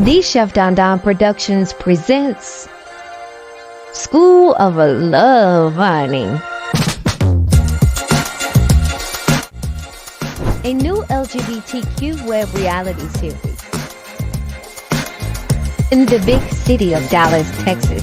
The Chef Don Don Productions presents School of Love, honey. A new LGBTQ web reality series in the big city of Dallas, Texas.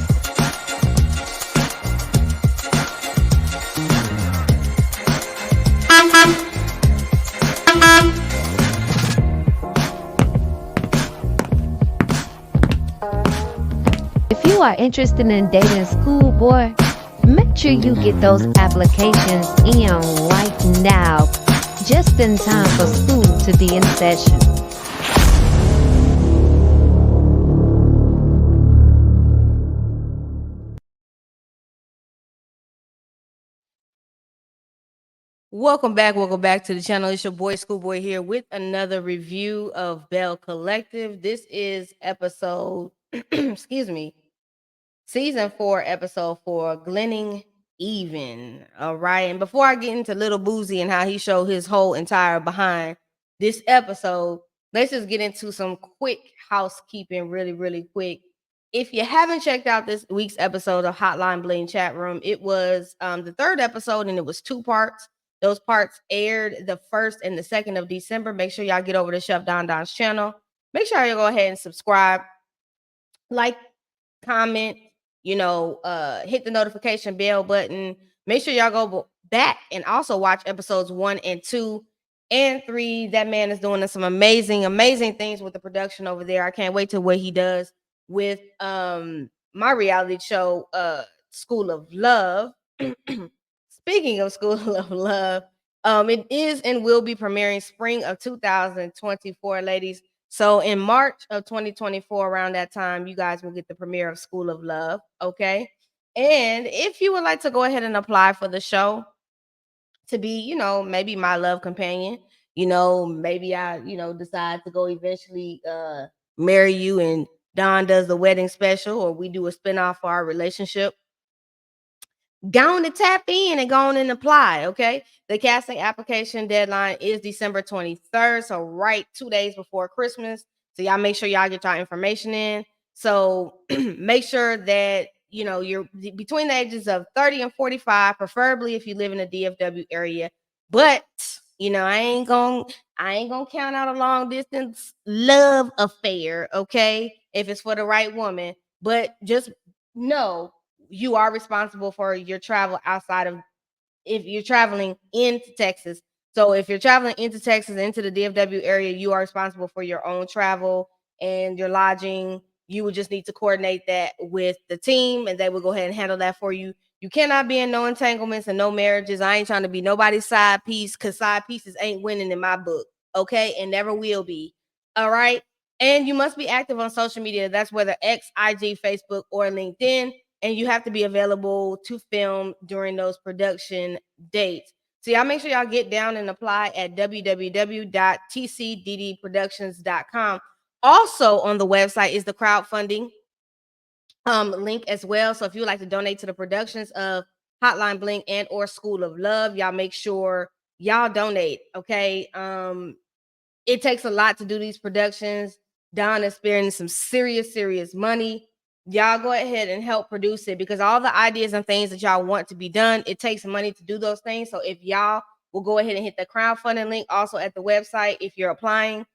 If you are interested in dating a schoolboy, make sure you get those applications in right now, just in time for school to be in session. Welcome back to the channel. It's your boy Schoolboy here with another review of Bell Collective. This is episode excuse me, season 4, episode 4, Glenning Even. All right. And before I get into Lil Boosie and how he showed his whole entire behind this episode, let's just get into some quick housekeeping really quick. If you haven't checked out this week's episode of Hotline Bling Chat Room, it was the third episode and it was 2 parts. Those parts aired the 1st and the 2nd of December. Make sure y'all get over to Chef Don Don's channel. Make sure you go ahead and subscribe, like, comment, hit the notification bell button. Make sure y'all go back and also watch episodes 1 and 2 and 3. That man is doing some amazing things with the production over there. I can't wait to what he does with my reality show, School of Love. Speaking of School of Love, it is and will be premiering spring of 2024, ladies. So in March of 2024, around that time, you guys will get the premiere of School of Love. Okay. And if you would like to go ahead and apply for the show to be, maybe my love companion, maybe I, decide to go eventually marry you and Don does the wedding special or we do a spinoff for our relationship, go on and tap in and go on and apply. Okay. The casting application deadline is December 23rd. So right 2 days before Christmas. So y'all make sure y'all get y'all information in. So make sure that you're between the ages of 30 and 45, preferably if you live in the DFW area. But I ain't gonna count out a long distance love affair, okay, if it's for the right woman. But just know you are responsible for your travel outside of, if you're traveling into Texas. So if you're traveling into Texas, into the DFW area, you are responsible for your own travel and your lodging. You would just need to coordinate that with the team and they will go ahead and handle that for you. You cannot be in no entanglements and no marriages. I ain't trying to be nobody's side piece because side pieces ain't winning in my book. Okay. And never will be. All right. And you must be active on social media. That's whether X, IG, Facebook, or LinkedIn. And you have to be available to film during those production dates. So y'all make sure y'all get down and apply at www.tcddproductions.com. Also on the website is the crowdfunding link as well. So if you would like to donate to the productions of Hotline Bling and or School of Love, y'all make sure y'all donate. Okay. It takes a lot to do these productions. Don is spending some serious money. Y'all go ahead and help produce it because all the ideas and things that y'all want to be done, it takes money to do those things. So if y'all will go ahead and hit the crowdfunding link also at the website, if you're applying,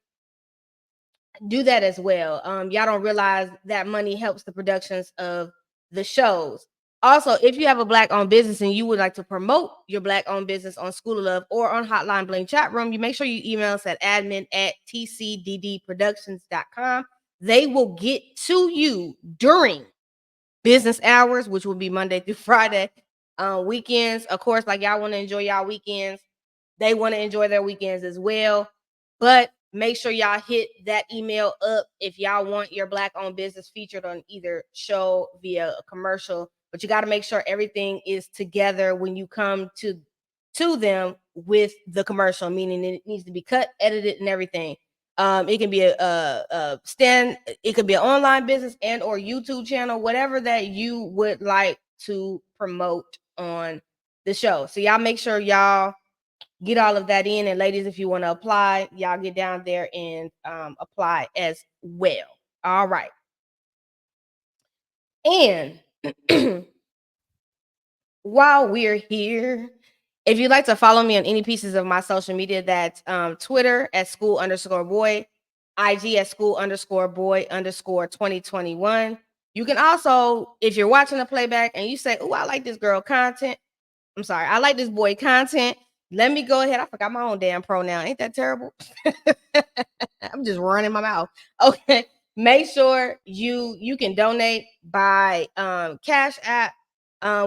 do that as well. Y'all don't realize that money helps the productions of the shows. Also, if you have a Black-owned business and you would like to promote your Black-owned business on School of Love or on Hotline Bling Chat Room, you make sure you email us at admin@tcddproductions.com. They will get to you during business hours, which will be Monday through Friday. Weekends, of course, like y'all want to enjoy y'all weekends. They want to enjoy their weekends as well. But make sure y'all hit that email up if y'all want your Black-owned business featured on either show via a commercial. But you got to make sure everything is together when you come to them with the commercial, meaning it needs to be cut, edited, and everything. It can be a stand, it could be an online business and or YouTube channel, whatever that you would like to promote on the show. So y'all make sure y'all get all of that in. And ladies, if you want to apply, y'all get down there and apply as well. All right. And while we're here, if you'd like to follow me on any pieces of my social media, that's Twitter at school_boy, IG at school_boy_ 2021. You can also, if you're watching a playback and you say, "Oh, I like this girl content," I'm sorry, I like this boy content. Let me go ahead. I forgot my own damn pronoun. Ain't that terrible? I'm just running my mouth. Okay. Make sure you can donate by Cash App,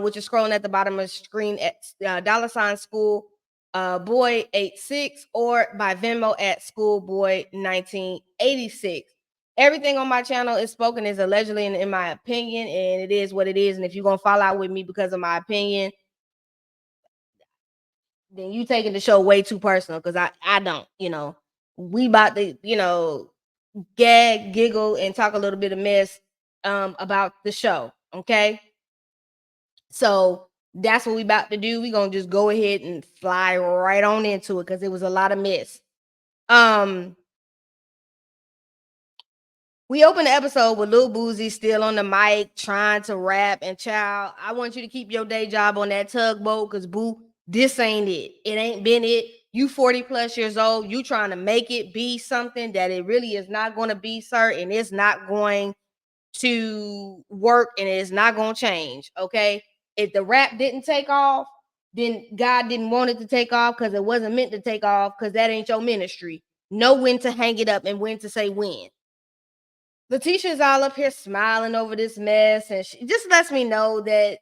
which is scrolling at the bottom of the screen at $school boy 86, or by Venmo at schoolboy 1986. Everything on my channel is spoken is allegedly and in my opinion, and it is what it is. And if you're gonna fall out with me because of my opinion, then you taking the show way too personal, because I don't, we about to, gag, giggle, and talk a little bit of mess about the show. Okay. So that's what we about to do. We gonna just go ahead and fly right on into it because it was a lot of mess. Um We opened the episode with Lil Boosie still on the mic trying to rap. And child, I want you to keep your day job on that tugboat, because boo, this ain't it. It ain't been it. You 40 plus years old. You trying to make it be something that it really is not going to be, sir. And it's not going to work, and it's not going to change. Okay. If the rap didn't take off, then God didn't want it to take off, because it wasn't meant to take off, because that ain't your ministry. Know when to hang it up and when to say when. Letitia's all up here smiling over this mess, and she just lets me know that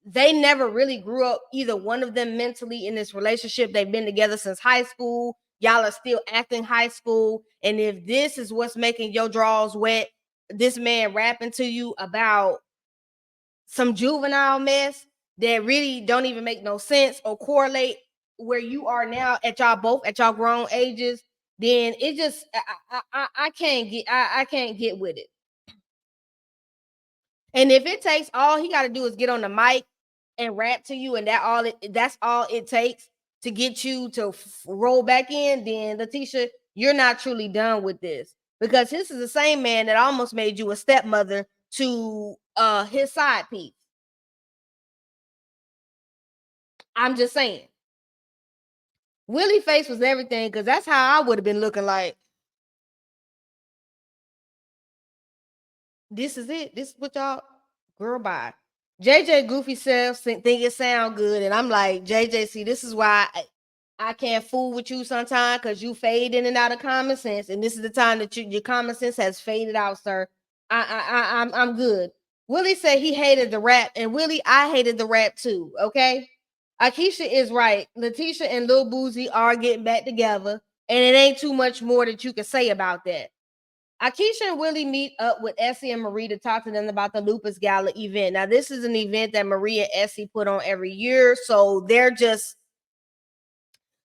they never really grew up, either one of them, mentally in this relationship. They've been together since high school. Y'all are still acting high school. And if this is what's making your drawers wet, this man rapping to you about some juvenile mess that really don't even make no sense or correlate where you are now at y'all both at y'all grown ages, then it just I can't get I can't get with it. And if it takes, all he got to do is get on the mic and rap to you, and that's all it takes to get you to roll back in, then Letitia, you're not truly done with this, because this is the same man that almost made you a stepmother to his side piece. I'm just saying. Willie face was everything, because that's how I would have been looking like. This is it. This is what y'all, girl, bye. JJ goofy self think it sound good, and I'm like, JJ, see, this is why I can't fool with you sometimes, because you fade in and out of common sense, and this is the time that your common sense has faded out, sir. I'm good. Willie said he hated the rap, and Willie, I hated the rap too. Okay, Akeisha is right. Letitia and Lil Boosie are getting back together, and it ain't too much more that you can say about that. Akeisha and Willie meet up with Essie and Marie to talk to them about the Lupus Gala event. Now, this is an event that Marie and Essie put on every year, so they're just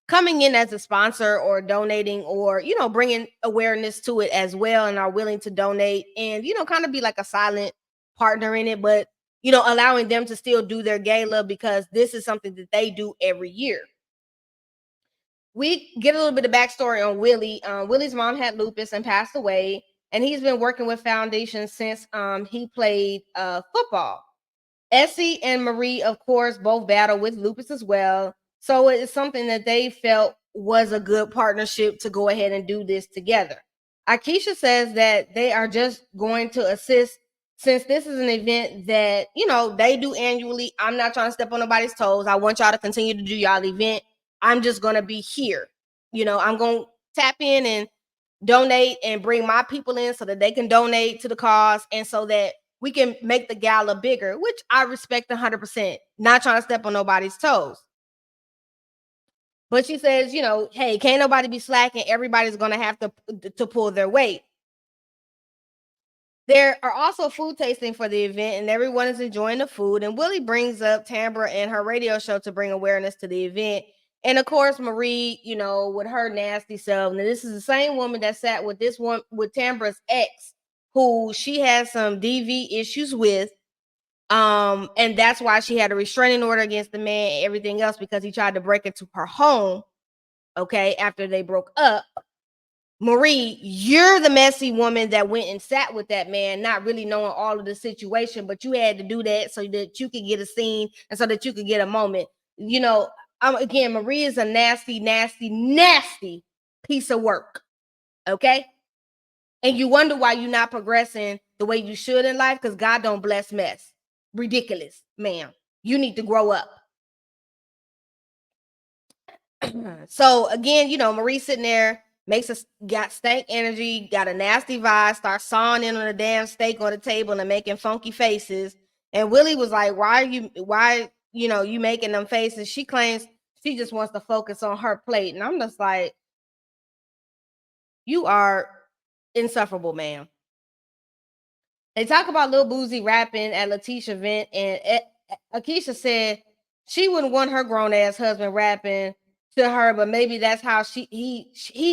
coming in as a sponsor or donating, or bringing awareness to it as well, and are willing to donate and kind of be like a silent partner in it, but allowing them to still do their gala, because this is something that they do every year. We get a little bit of backstory on Willie. Willie's mom had lupus and passed away, and he's been working with foundations since he played football. Essie and Marie, of course, both battle with lupus as well. So it's something that they felt was a good partnership to go ahead and do this together. Akeisha says that they are just going to assist, since this is an event that, they do annually. I'm not trying to step on nobody's toes. I want y'all to continue to do y'all event. I'm just going to be here. I'm going to tap in and donate and bring my people in so that they can donate to the cause, and so that we can make the gala bigger, which I respect 100%. Not trying to step on nobody's toes. But she says, hey, can't nobody be slacking. Everybody's going to have to pull their weight. There are also food tasting for the event, and everyone is enjoying the food. And Willie brings up Tambra and her radio show to bring awareness to the event. And of course, Marie, with her nasty self. Now, this is the same woman that sat with this one, with Tambra's ex, who she had some DV issues with. And that's why she had a restraining order against the man and everything else, because he tried to break into her home, okay, after they broke up. Marie, you're the messy woman that went and sat with that man, not really knowing all of the situation, but you had to do that so that you could get a scene and so that you could get a moment. You know, again, Marie is a nasty, nasty, nasty piece of work. Okay. And you wonder why you're not progressing the way you should in life, because God don't bless mess. Ridiculous, ma'am. You need to grow up. So again, you know, Marie sitting there makes us got stank energy, got a nasty vibe, starts sawing in on a damn steak on the table and making funky faces. And Willie was like, why, you know, you making them faces? She claims she just wants to focus on her plate. And I'm just like, you are insufferable, ma'am. They talk about Lil Boosie rapping at Latieshia event, and Akeisha said she wouldn't want her grown ass husband rapping to her, but maybe that's how he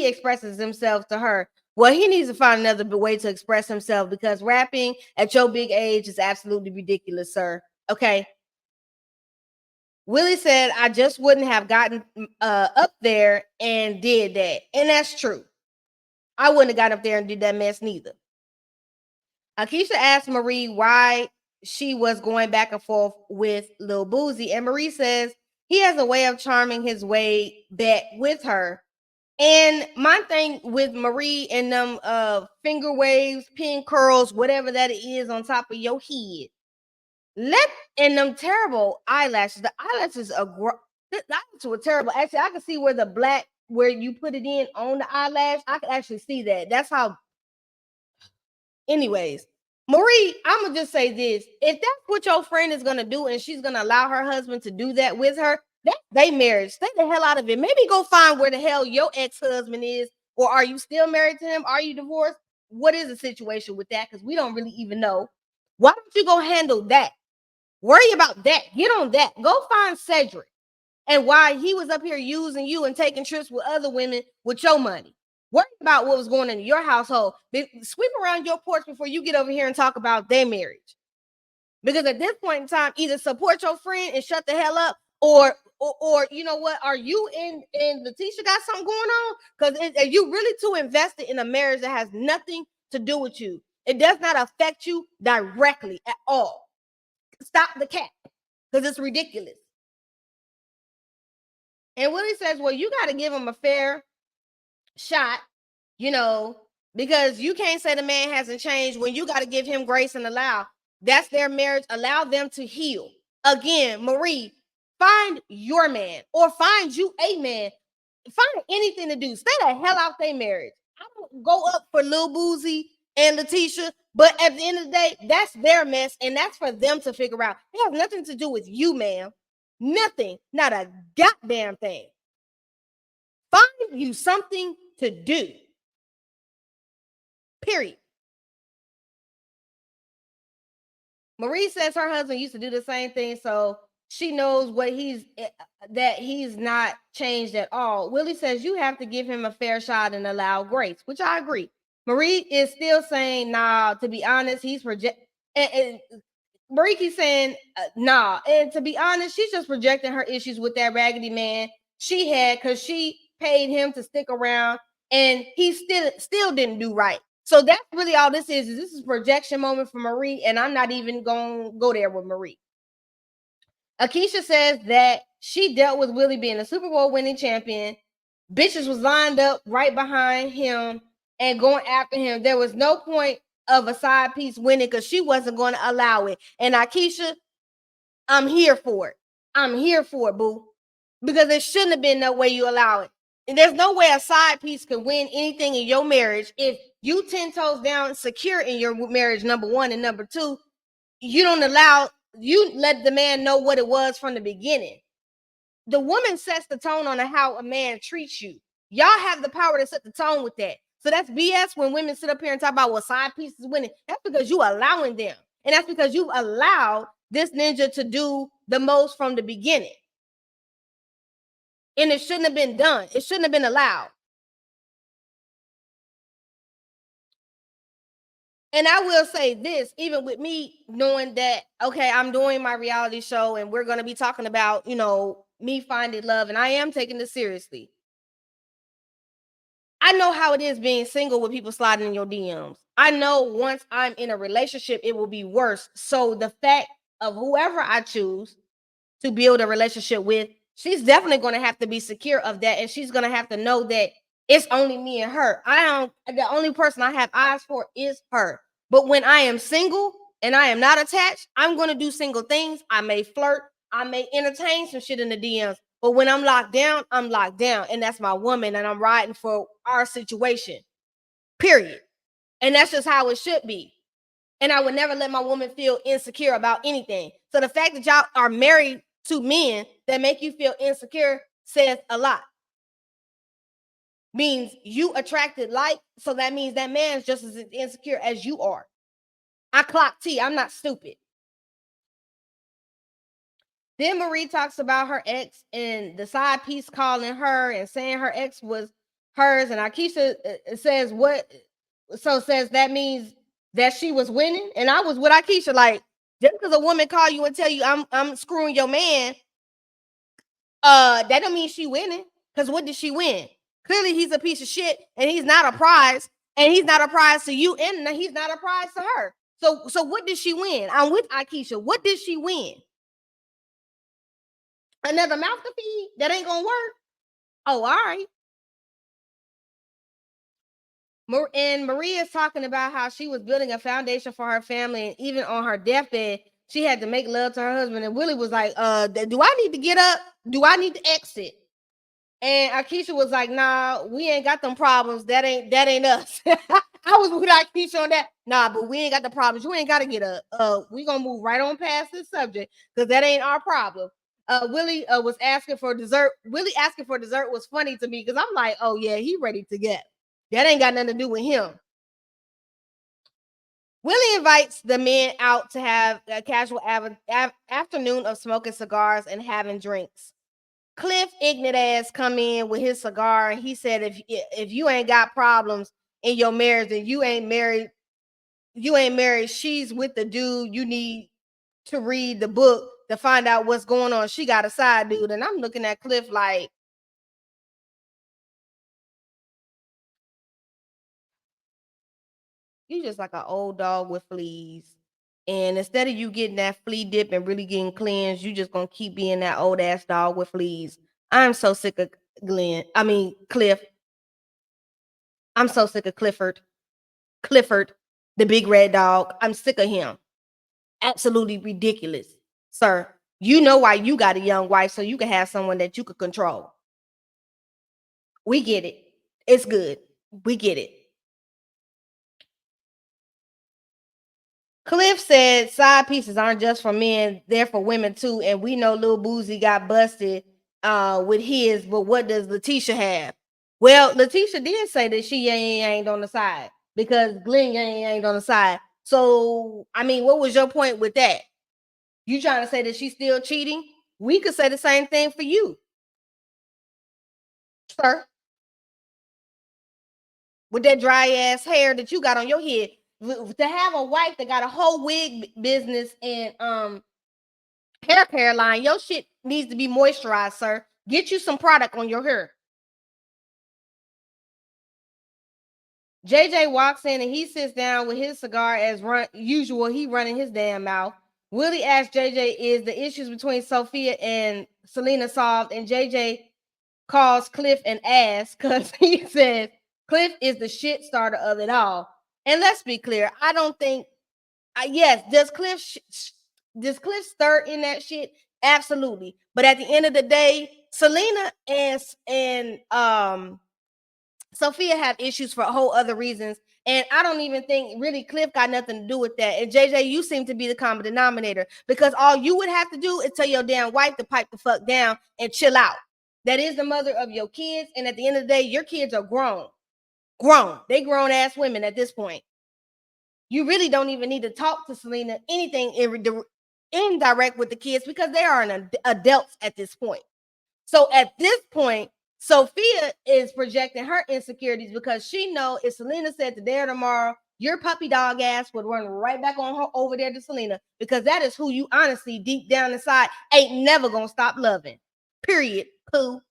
expresses himself to her. Well, he needs to find another way to express himself, because rapping at your big age is absolutely ridiculous, sir. Okay. Willie said, I just wouldn't have gotten up there and did that. And that's true. I wouldn't have got up there and did that mess neither. Akeisha asked Marie why she was going back and forth with Lil Boosie, and Marie says he has a way of charming his way back with her. And my thing with Marie and them finger waves, pin curls, whatever that is on top of your head, let and them terrible eyelashes. The eyelashes are the eyelashes were terrible. Actually, I can see where the black where you put it in on the eyelash. I can actually see that. That's how. Anyways, Marie, I'm gonna just say this: if that's what your friend is gonna do, and she's gonna allow her husband to do that with her, that's their marriage. Stay the hell out of it. Maybe go find where the hell your ex-husband is, or are you still married to him? Are you divorced? What is the situation with that? Because we don't really even know. Why don't you go handle that? Worry about that. Get on that. Go find Cedric and why he was up here using you and taking trips with other women with your money. Worry about what was going on in your household. Sweep around your porch before you get over here and talk about their marriage. Because at this point in time, either support your friend and shut the hell up, or you know what? Are you and Letitia got something going on? Because if you really too invested in a marriage that has nothing to do with you, it does not affect you directly at all. Stop the cat, because it's ridiculous. And Willie says, well, you got to give him a fair shot, you know, because you can't say the man hasn't changed when you got to give him grace and allow. That's their marriage. Allow them to heal. Again, Marie, find your man or find you a man. Find anything to do. Stay the hell out their marriage. I don't go up for Lil Boosie and Latieshia, but at the end of the day, that's their mess, and that's for them to figure out. It has nothing to do with you, ma'am. Nothing. Not a goddamn thing. Find you something to do. Period. Marie says her husband used to do the same thing, so she knows what that he's not changed at all. Willie says you have to give him a fair shot and allow grace, which I agree. Marie is still saying, nah, to be honest, he's and Marie keeps saying, nah. And to be honest, she's just projecting her issues with that raggedy man she had, because she paid him to stick around and he still didn't do right. So that's really all this is. This is projection moment for Marie, and I'm not even going to go there with Marie. Akeisha says that she dealt with Willie being a Super Bowl winning champion. Bitches was lined up right behind him and going after him. There was no point of a side piece winning because she wasn't going to allow it. And Akeisha, I'm here for it. I'm here for it, boo. Because there shouldn't have been no way you allow it. And there's no way a side piece can win anything in your marriage if you 10 toes down secure in your marriage, number one. And number two, you don't allow, you let the man know what it was from the beginning. The woman sets the tone on how a man treats you. Y'all have the power to set the tone with that. So that's BS when women sit up here and talk about what side pieces winning. That's because you allowing them. And that's because you've allowed this ninja to do the most from the beginning. And it shouldn't have been done. It shouldn't have been allowed. And I will say this, even with me knowing that, okay, I'm doing my reality show and we're going to be talking about, you know, me finding love, and I am taking this seriously. I know how it is being single with people sliding in your DMs. I know once I'm in a relationship, it will be worse. So the fact of whoever I choose to build a relationship with, she's definitely going to have to be secure of that, and she's going to have to know that it's only me and her. The only person I have eyes for is her. But when I am single and I am not attached, I'm going to do single things. I may flirt, I may entertain some shit in the DMs. But when I'm locked down, I'm locked down, and that's my woman, and I'm riding for our situation. Period. And that's just how it should be. And I would never let my woman feel insecure about anything. So the fact that y'all are married to men that make you feel insecure says a lot. Means you attracted like, so that means that man's just as insecure as you are. I clock T. I'm not stupid. Then Marie talks about her ex and the side piece calling her and saying her ex was hers. And Akeisha says what? So says that means that she was winning. And I was with Akeisha, like, just because a woman call you and tell you I'm screwing your man, that don't mean she winning. Because what did she win? Clearly he's a piece of shit and he's not a prize. And he's not a prize to you, and he's not a prize to her. So what did she win? I'm with Akeisha. What did she win? Another mouth to feed? That ain't gonna work. Oh, all right. And Maria is talking about how she was building a foundation for her family, and even on her deathbed, she had to make love to her husband. And Willie was like, do I need to get up? Do I need to exit? And Akeisha was like, nah, we ain't got them problems. That ain't us. I was with Akeisha on that. Nah, but we ain't got the problems. You ain't got to get up. We gonna move right on past this subject because that ain't our problem. Willie was asking for dessert. Willie asking for dessert was funny to me because I'm like, oh yeah, he ready to get. That ain't got nothing to do with him. Willie invites the men out to have a casual afternoon of smoking cigars and having drinks. Cliff ignorant ass come in with his cigar and he said if you ain't got problems in your marriage and you ain't married, she's with the dude. You need to read the book to find out what's going on. She got a side dude. And I'm looking at Cliff like, you just like an old dog with fleas. And instead of you getting that flea dip and really getting cleansed, you just gonna keep being that old ass dog with fleas. I'm so sick of Cliff. I'm so sick of Clifford. Clifford, the big red dog. I'm sick of him. Absolutely ridiculous. Sir, you know why you got a young wife so you can have someone that you could control. We get it. It's good. We get it. Cliff said side pieces aren't just for men, they're for women too. And we know Lil Boosie got busted with his, but what does Latieshia have? Well, Latieshia did say that she ain't on the side because Glenn ain't on the side. So, I mean, what was your point with that? You trying to say that she's still cheating? We could say the same thing for you, sir, with that dry ass hair that you got on your head. To have a wife that got a whole wig business and hair care line, your shit needs to be moisturized, sir. Get you some product on your hair. JJ walks in and he sits down with his cigar as usual. He running his damn mouth. Willie asks JJ, is the issues between Sophia and Selena solved? And JJ calls Cliff an ass because he says Cliff is the shit starter of it all. And let's be clear, I don't think. Yes, does Cliff stir in that shit? Absolutely. But at the end of the day, Selena and Sophia have issues for whole other reasons. And I don't even think really Cliff got nothing to do with that. And JJ, you seem to be the common denominator because all you would have to do is tell your damn wife to pipe the fuck down and chill out. That is the mother of your kids. And at the end of the day, your kids are grown. Grown. They grown ass women at this point. You really don't even need to talk to Selena anything indirect with the kids because they are adults at this point. So at this point, Sophia is projecting her insecurities because she know if Selena said today or tomorrow, your puppy dog ass would run right back on her over there to Selena because that is who you honestly deep down inside ain't never gonna stop loving. Period. Pooh.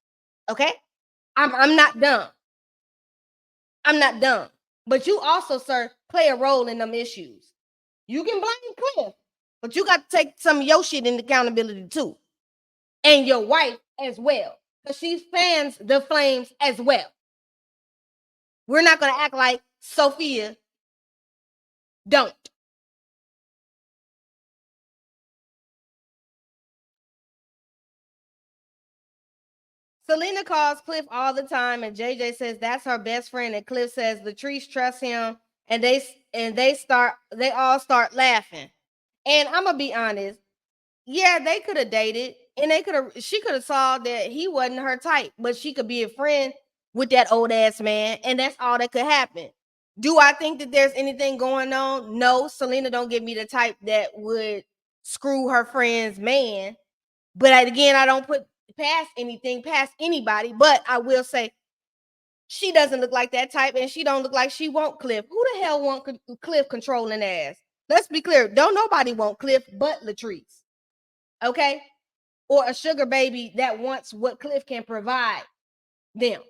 Okay. I'm not dumb. I'm not dumb. But you also, sir, play a role in them issues. You can blame Cliff, but you got to take some of your shit in accountability too. And your wife as well. Because she fans the flames as well. We're not going to act like Sophia don't. Selena calls Cliff all the time, and JJ says that's her best friend. And Cliff says Latrice trusts him, and they all start laughing. And I'm gonna be honest, yeah, they could have dated, and she could have saw that he wasn't her type, but she could be a friend with that old ass man, and that's all that could happen. Do I think that there's anything going on? No, Selena don't give me the type that would screw her friend's man. But again, I don't put past anything past anybody. But I will say she doesn't look like that type, and she don't look like she want Cliff. Who the hell want Cliff controlling ass? Let's be clear. Don't nobody want Cliff but Latrice. Okay? Or a sugar baby that wants what Cliff can provide them.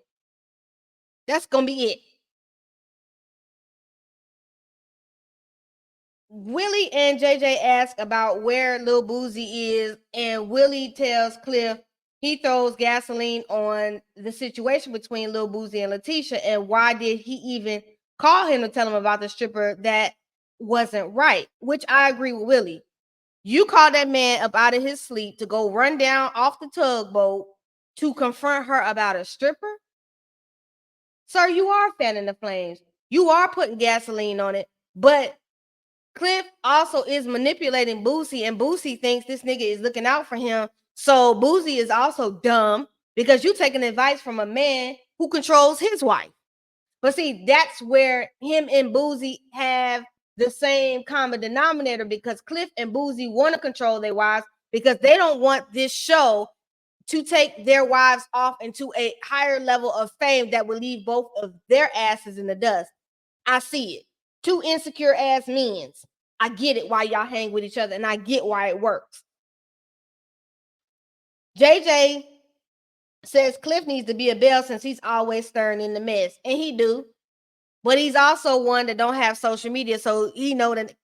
That's gonna be it. Willie and JJ ask about where Lil Boosie is, and Willie tells Cliff he throws gasoline on the situation between Lil Boosie and Latieshia, and why did he even call him to tell him about the stripper? That wasn't right, which I agree with Willie. You called that man up out of his sleep to go run down off the tugboat to confront her about a stripper? Sir, you are fanning the flames. You are putting gasoline on it, but Cliff also is manipulating Boosie, and Boosie thinks this nigga is looking out for him. So Boosie is also dumb because you taking advice from a man who controls his wife. But see, that's where him and Boosie have the same common denominator, because Cliff and Boosie want to control their wives because they don't want this show to take their wives off into a higher level of fame that will leave both of their asses in the dust. I see it. Two insecure ass men. I get it why y'all hang with each other, and I get why it works. JJ says Cliff needs to be a bell since he's always stirring in the mess, and he do. But he's also one that don't have social media, so he know that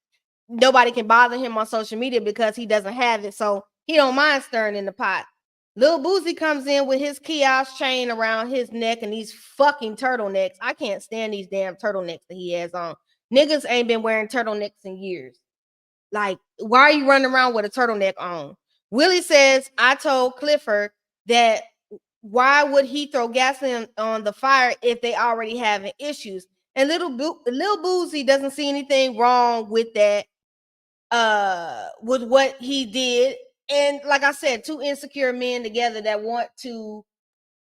nobody can bother him on social media because he doesn't have it. So he don't mind stirring in the pot. Lil Boosie comes in with his kiosk chain around his neck and these fucking turtlenecks. I can't stand these damn turtlenecks that he has on. Niggas ain't been wearing turtlenecks in years. Like, why are you running around with a turtleneck on? Willie says, I told Clifford that why would he throw gasoline on the fire if they already having issues? And Lil Boosie doesn't see anything wrong with that, with what he did. And like I said, two insecure men together that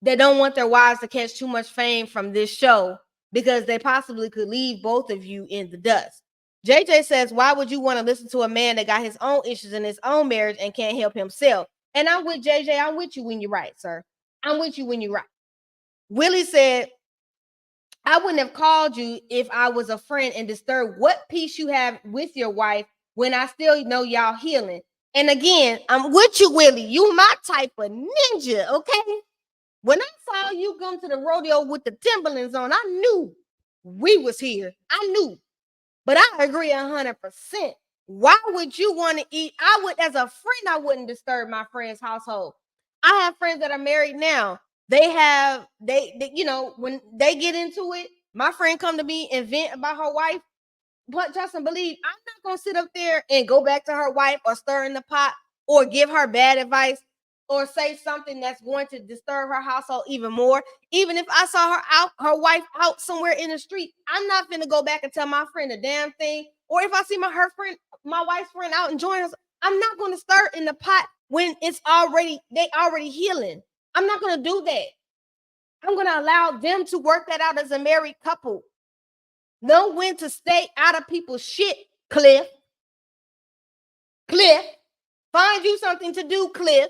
don't want their wives to catch too much fame from this show because they possibly could leave both of you in the dust. JJ says, why would you want to listen to a man that got his own issues in his own marriage and can't help himself? And I'm with JJ. I'm with you when you're right, sir. I'm with you when you're right. Willie said, I wouldn't have called you if I was a friend and disturbed what peace you have with your wife when I still know y'all healing. And again, I'm with you, Willie. You my type of ninja, okay? When I saw you come to the rodeo with the Timberlands on, I knew we was here. I knew. But I agree 100%. Why would you want to eat? I would, as a friend, I wouldn't disturb my friend's household. I have friends that are married now. They you know, when they get into it, my friend come to me and vent about her wife. But trust and believe, I'm not gonna sit up there and go back to her wife or stir in the pot or give her bad advice or say something that's going to disturb her household even more. Even if I saw her wife out somewhere in the street, I'm not gonna go back and tell my friend a damn thing. Or if I see my wife's friend out enjoying herself, I'm not gonna stir in the pot when they already healing. I'm not gonna do that. I'm gonna allow them to work that out as a married couple. Know when to stay out of people's shit, Cliff. Cliff, find you something to do, Cliff.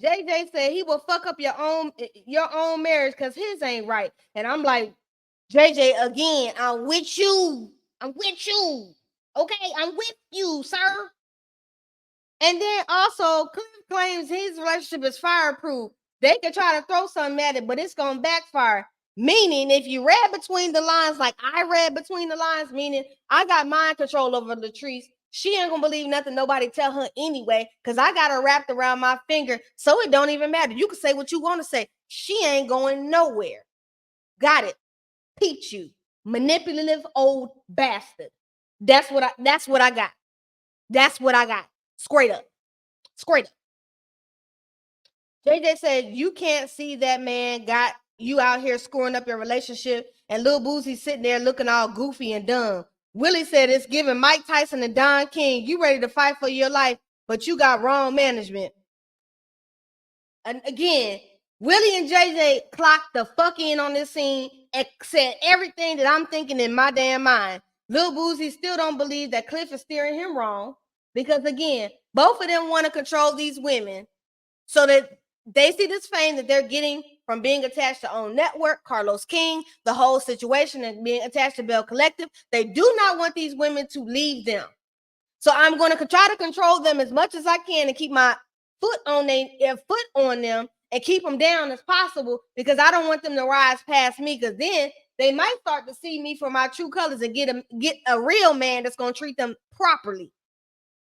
JJ said he will fuck up your own marriage because his ain't right. And I'm like, JJ, again, I'm with you. I'm with you. Okay, I'm with you, sir. And then also, Cliff claims his relationship is fireproof. They could try to throw something at it, but it's gonna backfire. Meaning, if you read between the lines, like I read between the lines, meaning I got mind control over Latrice. She ain't gonna believe nothing nobody tell her anyway, because I got her wrapped around my finger, so it don't even matter. You can say what you want to say. She ain't going nowhere. Got it. Peach you. Manipulative old bastard. That's what I got. That's what I got. Straight up. Straight up. JJ said, you can't see that man got you out here screwing up your relationship, and Lil Boosie sitting there looking all goofy and dumb. Willie said, it's giving Mike Tyson and Don King. You ready to fight for your life, but you got wrong management. And again, Willie and JJ clocked the fuck in on this scene and said everything that I'm thinking in my damn mind. Lil Boosie still don't believe that Cliff is steering him wrong, because again, both of them want to control these women so that they see this fame that they're getting from being attached to OWN Network, Carlos King, the whole situation, and being attached to Bell Collective. They do not want these women to leave them. So I'm going to try to control them as much as I can and keep my foot on them and keep them down as possible, because I don't want them to rise past me, because then they might start to see me for my true colors and get a real man that's going to treat them properly.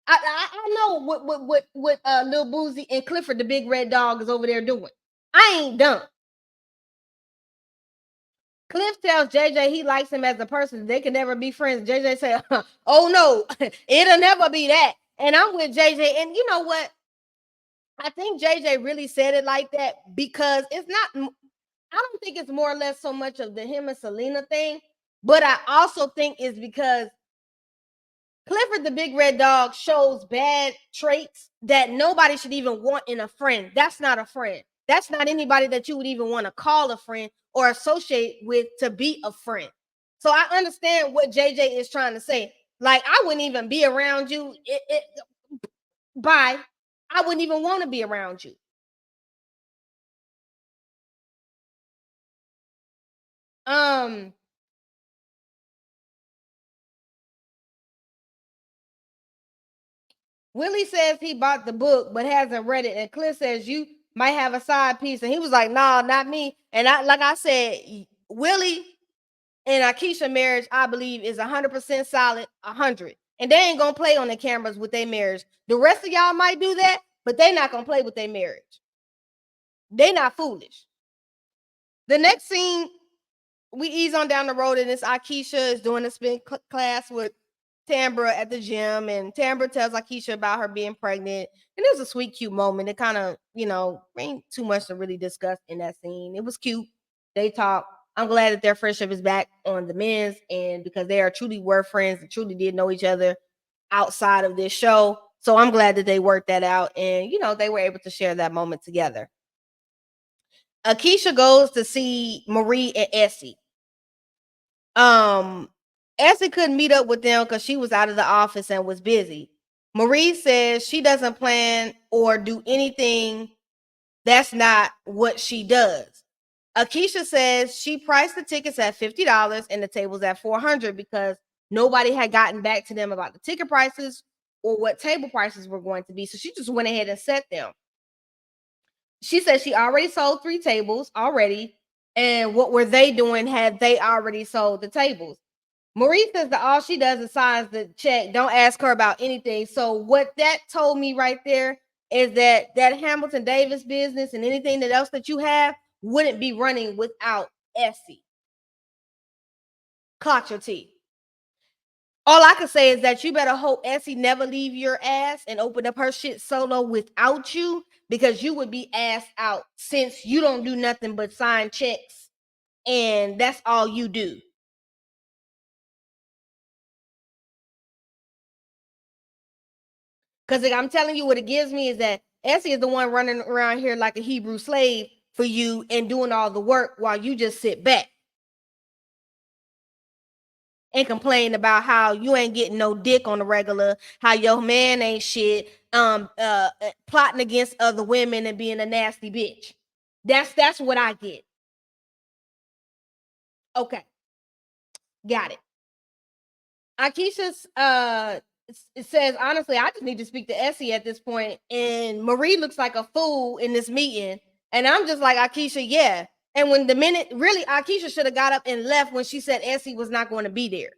I know what Lil Boosie and Clifford the Big Red Dog is over there doing. I ain't dumb. Cliff tells JJ he likes him as a person. They can never be friends. JJ said, oh no, it'll never be that. And I'm with JJ. And you know what? I think JJ really said it like that because it's not, I don't think it's more or less so much of the him and Selena thing, but I also think it's because Clifford the Big Red Dog shows bad traits that nobody should even want in a friend. That's not a friend. That's not anybody that you would even want to call a friend or associate with to be a friend. So I understand what JJ is trying to say. Like, I wouldn't even be around you. Bye. I wouldn't even want to be around you. Willie says he bought the book but hasn't read it, and Cliff says you might have a side piece, and he was like, "Nah, not me." And like I said, Willie and Akeisha marriage, I believe, is 100% solid, 100, and they ain't gonna play on the cameras with their marriage. The rest of y'all might do that, but they not gonna play with their marriage. They not foolish. The next scene, we ease on down the road, and it's Akeisha is doing a spin class with Tambra at the gym, and Tambra tells Akeisha about her being pregnant, and it was a sweet, cute moment. It kind of, ain't too much to really discuss in that scene. It was cute. They talk. I'm glad that their friendship is back on the men's, and because they are truly were friends and truly did know each other outside of this show. So I'm glad that they worked that out, and they were able to share that moment together. Akeisha goes to see Marie and Essie. Essie couldn't meet up with them because she was out of the office and was busy. Marie says she doesn't plan or do anything. That's not what she does. Akeisha says she priced the tickets at $50 and the tables at $400 because nobody had gotten back to them about the ticket prices or what table prices were going to be. So she just went ahead and set them. She said she already sold 3 tables already. And what were they doing had they already sold the tables? Marie says that all she does is signs the check. Don't ask her about anything. So what that told me right there is that Hamilton Davis business and anything that else that you have wouldn't be running without Essie. Clock your teeth. All I can say is that you better hope Essie never leave your ass and open up her shit solo without you, because you would be ass out since you don't do nothing but sign checks and that's all you do. Because I'm telling you, what it gives me is that Essie is the one running around here like a Hebrew slave for you and doing all the work while you just sit back and complain about how you ain't getting no dick on the regular, how your man ain't shit, plotting against other women and being a nasty bitch. That's what I get. Okay, got it. Akeisha's it says, honestly, I just need to speak to Essie at this point. And Marie looks like a fool in this meeting. And I'm just like, Akeisha, yeah. And when the minute, really, Akeisha should have got up and left when she said Essie was not going to be there.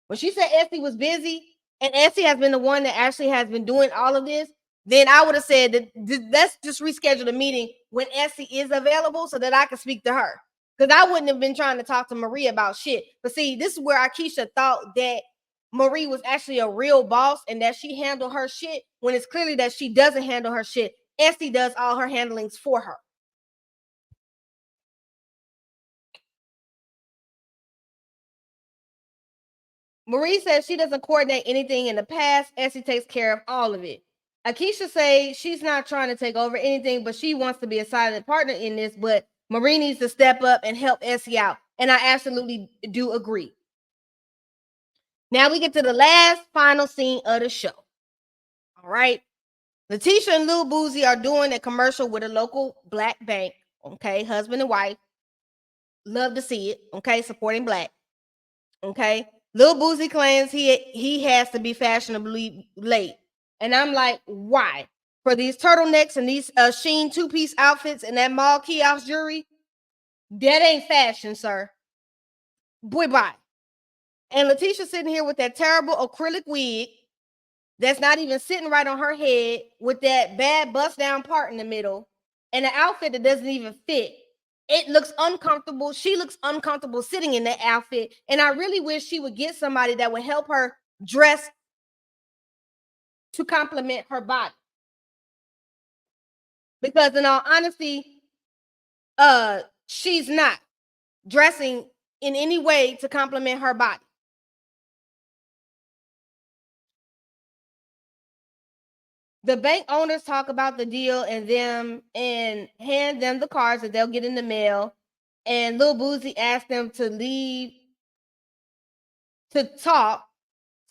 When she said Essie was busy, and Essie has been the one that actually has been doing all of this, then I would have said that let's just reschedule the meeting when Essie is available so that I can speak to her. Because I wouldn't have been trying to talk to Marie about shit. But see, this is where Akeisha thought that Marie was actually a real boss and that she handled her shit when it's clearly that she doesn't handle her shit. Essie does all her handlings for her. Marie says she doesn't coordinate anything in the past. Essie takes care of all of it. Akeisha says she's not trying to take over anything, but she wants to be a silent partner in this. But Marie needs to step up and help Essie out. And I absolutely do agree. Now we get to the last final scene of the show. All right. Latieshia and Lil Boosie are doing a commercial with a local black bank. Okay. Husband and wife. Love to see it. Okay. Supporting black. Okay. Lil Boosie claims he has to be fashionably late. And I'm like, why? For these turtlenecks and these Sheen two-piece outfits and that mall kiosk jewelry, that ain't fashion, sir. Boy, bye. And Letitia sitting here with that terrible acrylic wig that's not even sitting right on her head with that bad bust down part in the middle and an outfit that doesn't even fit. It looks uncomfortable. She looks uncomfortable sitting in that outfit. And I really wish she would get somebody that would help her dress to complement her body. Because in all honesty, she's not dressing in any way to complement her body. The bank owners talk about the deal and hand them the cards that they'll get in the mail. And Lil Boosie asked them to leave to talk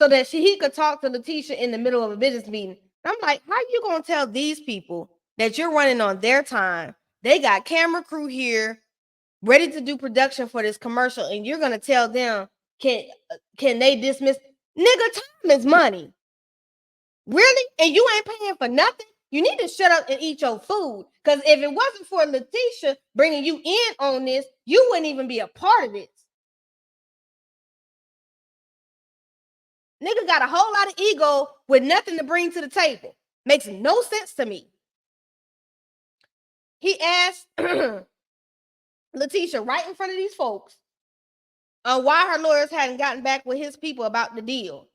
so that he could talk to Letitia in the middle of a business meeting. I'm like, how you gonna tell these people that you're running on their time? They got camera crew here ready to do production for this commercial, and you're gonna tell them can they dismiss? Nigga, time is money. Really? And you ain't paying for nothing? You need to shut up and eat your food. Because if it wasn't for Letitia bringing you in on this, you wouldn't even be a part of this. Nigga got a whole lot of ego with nothing to bring to the table. Makes no sense to me. He asked Letitia right in front of these folks why her lawyers hadn't gotten back with his people about the deal.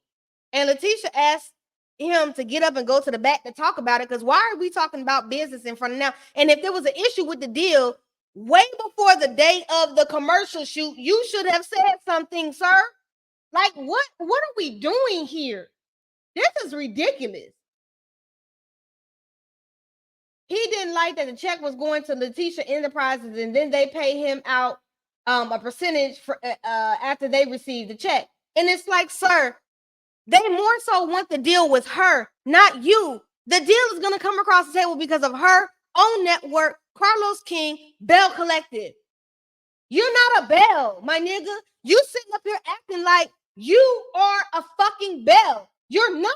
And Letitia asked him to get up and go to the back to talk about it, because why are we talking about business in front of now? And if there was an issue with the deal way before the day of the commercial shoot, you should have said something, sir. Like, what are we doing here? This is ridiculous. He didn't like that the check was going to Letitia Enterprises and then they pay him out a percentage for after they receive the check. And it's like, sir, they more so want the deal with her, not you. The deal is going to come across the table because of her own network, Carlos King, Bell Collective. You're not a Bell, my nigga. You sitting up here acting like you are a fucking Bell. You're not.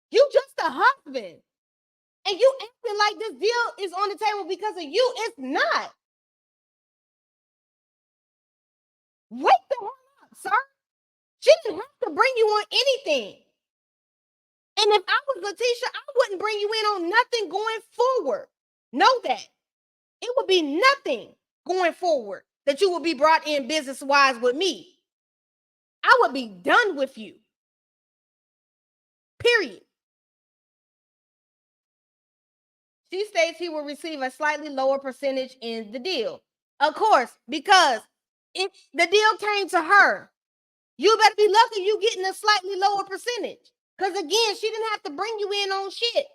You just a husband. And you acting like this deal is on the table because of you. It's not. Wake the hell up, sir. She didn't have to bring you on anything. And if I was Letitia, I wouldn't bring you in on nothing going forward. Know that. It would be nothing going forward that you would be brought in business-wise with me. I would be done with you. Period. She states he will receive a slightly lower percentage in the deal. Of course, because if the deal came to her, you better be lucky you getting a slightly lower percentage. Because again, she didn't have to bring you in on shit.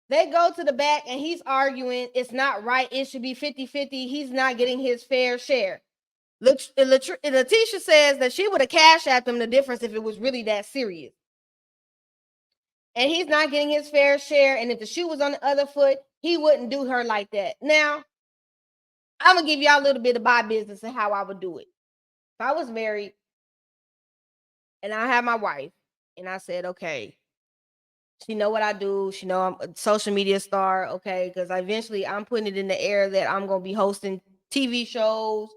They go to the back and he's arguing it's not right. It should be 50-50. He's not getting his fair share. Letitia says that she would have cashed at them the difference if it was really that serious. And he's not getting his fair share. And if the shoe was on the other foot, he wouldn't do her like that. Now, I'm gonna give y'all a little bit of my business and how I would do it. If I was married and I had my wife and I said, okay, she know what I do. She know I'm a social media star, okay? Because eventually I'm putting it in the air that I'm gonna be hosting TV shows,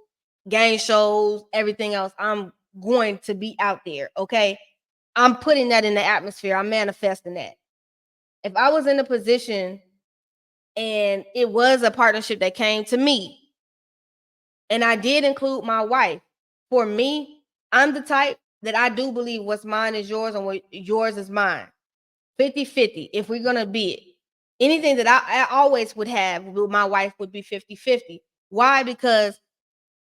game shows, everything else. I'm going to be out there, okay? I'm putting that in the atmosphere. I'm manifesting that. If I was in a position and it was a partnership that came to me, and I did include my wife, for me, I'm the type that I do believe what's mine is yours and what yours is mine. 50-50 if we're gonna be it. Anything that I always would have with my wife would be 50-50. Why? Because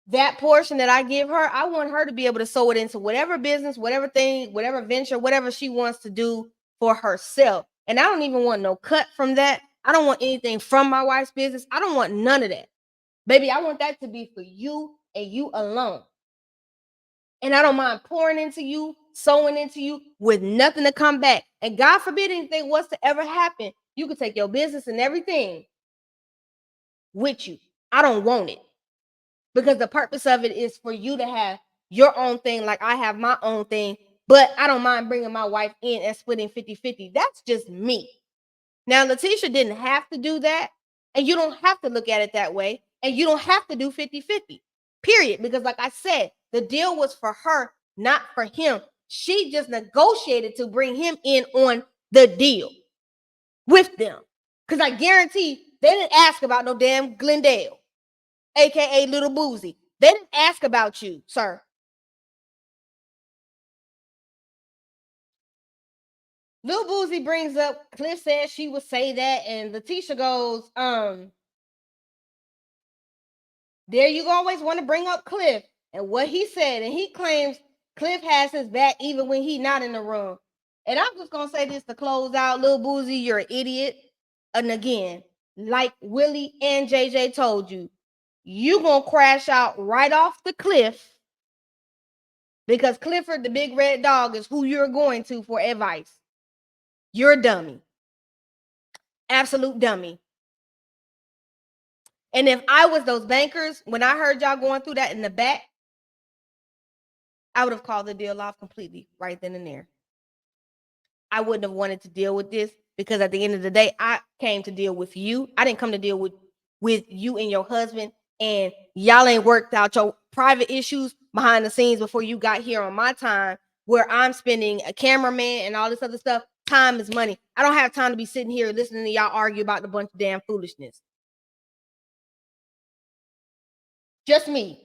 that portion that I give her, I want her to be able to sow it into whatever business, whatever thing, whatever venture, whatever she wants to do for herself. And I don't even want no cut from that. I don't want anything from my wife's business. I don't want none of that. Baby, I want that to be for you and you alone. And I don't mind pouring into you, sowing into you with nothing to come back. And God forbid anything was to ever happen, you could take your business and everything with you. I don't want it because the purpose of it is for you to have your own thing, like I have my own thing. But I don't mind bringing my wife in and splitting 50-50. That's just me. Now, Latieshia didn't have to do that. And you don't have to look at it that way. And you don't have to do 50-50. Period. Because, like I said, the deal was for her, not for him. She just negotiated to bring him in on the deal with them. Because I guarantee they didn't ask about no damn Glendale, aka Little Boosie. They didn't ask about you, sir. Lil Boosie brings up Cliff says she would say that, and Letitia goes, there you always want to bring up Cliff and what he said, and he claims Cliff has his back even when he's not in the room. And I'm just gonna say this to close out, Lil Boosie, you're an idiot. And again, like Willie and JJ told you, you gonna crash out right off the cliff because Clifford, the big red dog, is who you're going to for advice. You're a dummy, absolute dummy. And if I was those bankers, when I heard y'all going through that in the back, I would have called the deal off completely right then and there. I wouldn't have wanted to deal with this because at the end of the day, I came to deal with you. I didn't come to deal with you and your husband, and y'all ain't worked out your private issues behind the scenes before you got here on my time, where I'm spending a cameraman and all this other stuff. Time is money. I don't have time to be sitting here listening to y'all argue about a bunch of damn foolishness. Just me.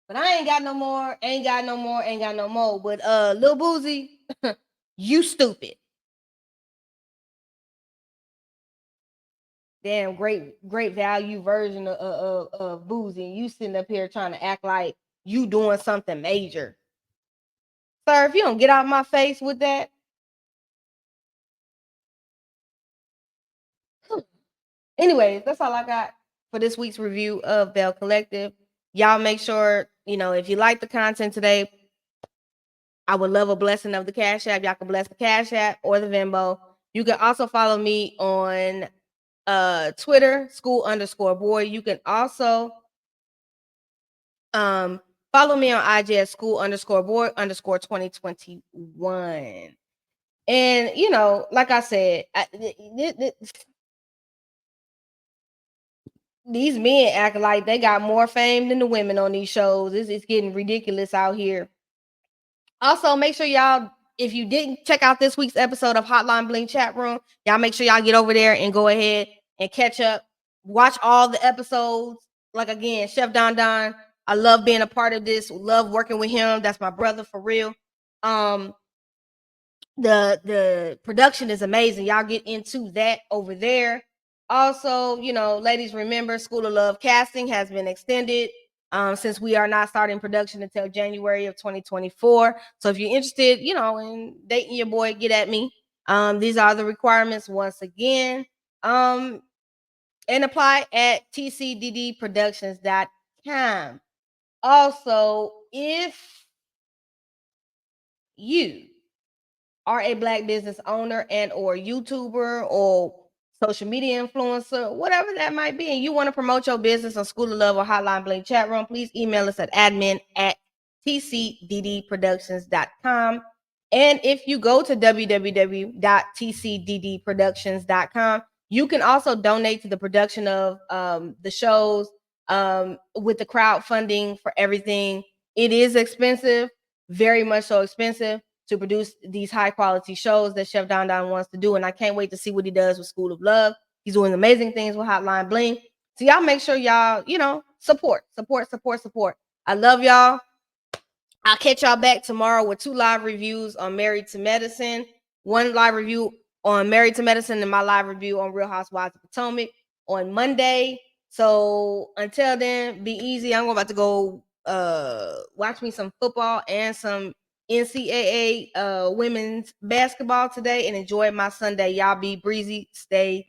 But I ain't got no more, ain't got no more, ain't got no more. But Lil Boosie, you stupid. Damn great value version of Boosie. And you sitting up here trying to act like you doing something major. Sir, if you don't get out my face with that. Anyways, that's all I got for this week's review of Bell Collective. Y'all make sure, if you like the content today, I would love a blessing of the Cash App. Y'all can bless the Cash App or the Venmo. You can also follow me on Twitter, school_boy. You can also follow me on IG at school_boy_2021. And like I said, these men act like they got more fame than the women on these shows. It's getting ridiculous out here. Also, make sure y'all, if you didn't check out this week's episode of Hotline Bling Chat Room, y'all make sure y'all get over there and go ahead and catch up. Watch all the episodes. Like again, Chef Don Don, I love being a part of this. Love working with him. That's my brother for real. The production is amazing. Y'all get into that over there. Also, ladies, remember School of Love casting has been extended since we are not starting production until January of 2024. So if you're interested, in dating your boy, get at me. These are the requirements once again. And apply at tcddproductions.com. Also, if you are a Black business owner and or YouTuber or social media influencer, whatever that might be, and you want to promote your business on School of Love or Hotline Bling chat room, please email us at admin@tcddproductions.com. And if you go to www.tcddproductions.com, you can also donate to the production of the shows with the crowdfunding for everything. It is expensive, very much so expensive, to produce these high quality shows that Chef Don Don wants to do. And I can't wait to see what he does with School of Love. He's doing amazing things with Hotline Bling. So y'all make sure y'all, support. I love y'all. I'll catch y'all back tomorrow with 2 live reviews on Married to Medicine, 1 live review on Married to Medicine, and my live review on Real Housewives of Potomac on Monday. So until then, be easy. I'm about to go watch me some football and some NCAA women's basketball today and enjoy my Sunday. Y'all be breezy. Stay